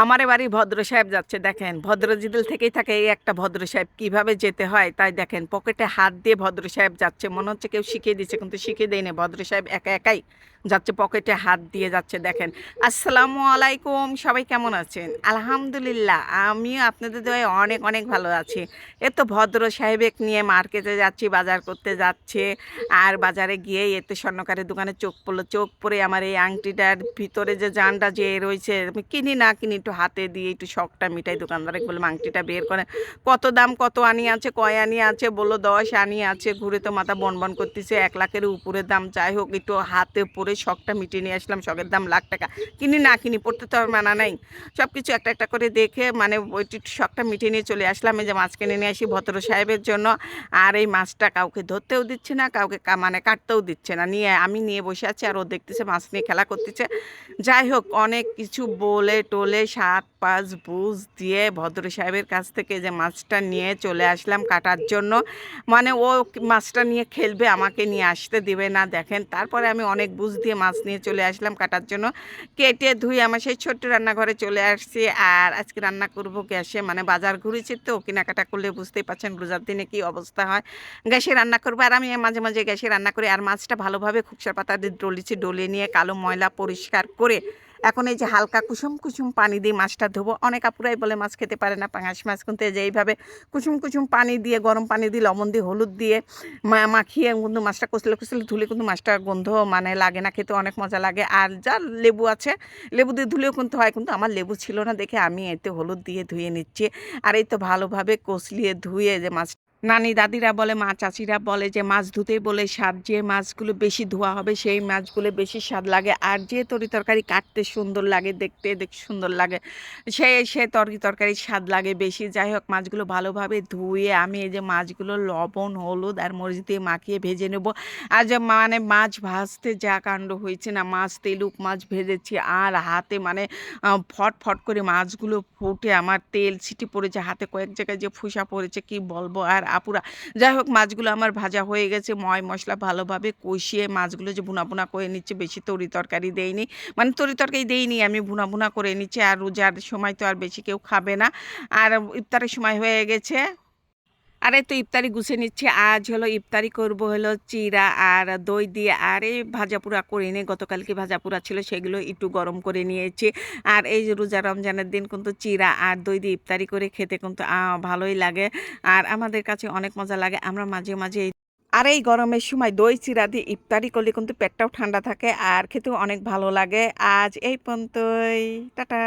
আমার বাড়ি ভদ্র সাহেব যাচ্ছে দেখেন ভদ্রজিদল থেকেই থাকে এই একটা ভদ্র সাহেব কিভাবে যেতে হয় তাই দেখেন পকেটে হাত দিয়ে ভদ্র সাহেব যাচ্ছে মনে হচ্ছে কেউ শিখিয়ে দিচ্ছে কিন্তু শিখিয়ে দেয়নি ভদ্র সাহেব একা একাই যাচ্ছে পকেটে হাত দিয়ে যাচ্ছে দেখেন। আসসালামু আলাইকুম, সবাই কেমন আছেন? আলহামদুলিল্লাহ আমিও আপনাদের দয়ায় অনেক অনেক ভালো আছি। এ তো ভদ্র সাহেবেক নিয়ে মার্কেটে যাচ্ছি, বাজার করতে যাচ্ছে। আর বাজারে গিয়ে এতে স্বর্ণকারের দোকানে চোখ পড়লো, চোখ পড়ে আমার এই আংটিটার ভিতরে যে জানটা যে রয়েছে আমি কিনি না কিনি একটু হাতে দিয়ে একটু শখটা মিটাই। দোকানদারে বললাম আংটিটা বের করে, কত দাম, কত আনি আছে, কয় আনি আছে, বললো 10 আনি আছে। ঘুরে তো মাথা বনবন করতেছে, 1 লাখের উপরে দাম। যাই হোক একটু হাতে পরে শখটা মিটিয়ে নিয়ে আসলাম, শখের দাম লাখ টাকা। কিনি না কিনি পড়তে তো আর মানা নাই। সব কিছু একটা একটা করে দেখে মানে ওইটি শখটা মিটিয়ে নিয়ে চলে আসলাম। এই যে মাছ কিনে নিয়ে আসি ভদ্র সাহেবের জন্য। আর এই মাছটা কাউকে ধরতেও দিচ্ছে না, কাউকে মানে কাটতেও দিচ্ছে না, নিয়ে আমি নিয়ে বসে আছি আর ও দেখতেছে মাছ নিয়ে খেলা করতেছে। যাই হোক অনেক কিছু বলে টোলে 7-5 বুঝ দিয়ে ভদ্র সাহেবের কাছ থেকে যে মাছটা নিয়ে চলে আসলাম কাটার জন্য। মানে ও মাছটা নিয়ে খেলবে, আমাকে নিয়ে আসতে দিবে না দেখেন। তারপরে আমি অনেক বুঝ দিয়ে মাছ নিয়ে চলে আসলাম কাটার জন্য। কেটে ধুয়ে আমার সেই ছোট্ট রান্নাঘরে চলে আসছি। আর আজকে রান্না করব গ্যাসে, মানে বাজার ঘুরেছি তো, কেনাকাটা করলে বুঝতেই পারছেন রোজার দিনে কি অবস্থা হয়। গ্যাসে রান্না করবো আর আমি মাঝে মাঝে গ্যাসে রান্না করি। আর মাছটা ভালোভাবে খুবসার পাতা দিয়ে ডলেছি, ডলে নিয়ে কালো ময়লা পরিষ্কার করে এখন এই যে হালকা কুসুম কুসুম পানি দিয়ে মাছটা ধোবো। অনেক আপুরাই বলে মাছ খেতে পারে না, পাঙাশ মাছ কিন্তু এই যে এইভাবে কুসুম কুসুম পানি দিয়ে, গরম পানি দিয়ে, লবণ দিয়ে, হলুদ দিয়ে মাখিয়ে কিন্তু মাছটা কষলে কষলে ধুলে কিন্তু মাছটা গন্ধ মানে লাগে না, খেতে অনেক মজা লাগে। আর যা লেবু আছে লেবু দিয়ে ধুলেও কিন্তু হয়, কিন্তু আমার লেবু ছিল না দেখে আমি এতে হলুদ দিয়ে ধুয়ে নিচ্ছি। আর এই তো ভালোভাবে কষলিয়ে ধুয়ে যে মাছ, নানি দাদিরা বলে, মা চাচিরা বলে যে মাছ ধুতেই বলে স্বাদ, যে মাছগুলো বেশি ধোয়া হবে সেই মাছগুলো বেশি স্বাদ লাগে। আর যে তরকারি কাটতে সুন্দর লাগে, দেখতে সুন্দর লাগে, সে তরকারির স্বাদ লাগে বেশি। যাই হোক মাছগুলো ভালোভাবে ধুয়ে আমি এই যে মাছগুলো লবণ হলুদ আর মরিচ দিয়ে মাখিয়ে ভেজে নেব। আর যে মানে মাছ ভাজতে যা কাণ্ড হয়েছে না, মাছ তেলুক মাছ ভেজেছি আর হাতে মানে ফট ফট করে মাছগুলো ফুটে আমার তেল ছিটি পড়েছে, হাতে কয়েক জায়গায় যে ফুসা পড়েছে কি বলবো। আর আপুরা, যাই হোক মাছগুলো আমার ভাজা হয়ে গেছে, মশলা ভালোভাবে কষিয়ে মাছগুলো যে ভুনা ভুনা করে নিচ্ছে, বেশি তরকারি দেয়নি, মানে তরকারি দেইনি, আমি ভুনা ভুনা করে নিচ্ছি। আর রোজার সময় তো আর বেশি কেউ খাবে না, আর ইফতারের সময় হয়ে গেছে। আরে তো ইফতারি গুছিয়ে নিচ্ছি। আজ হলো ইফতারি করব হলো চিড়া আর দই দিয়ে। আর এই ভাজাপুরা করে নিয়ে, গতকালকে ভাজাপুরা ছিল সেগুলো একটু গরম করে নিয়েছি। আর এই যে রোজা রমজানের দিন কিন্তু চিড়া আর দই দিয়ে ইফতারি করে খেতে কিন্তু ভালোই লাগে। আর আমাদের কাছে অনেক মজা লাগে, আমরা মাঝে মাঝে আর এই গরমের সময় দই চিড়া দিয়ে ইফতারি করলে কিন্তু পেটটাও ঠান্ডা থাকে আর খেতেও অনেক ভালো লাগে। আজ এই পর্যন্তই, টাটা।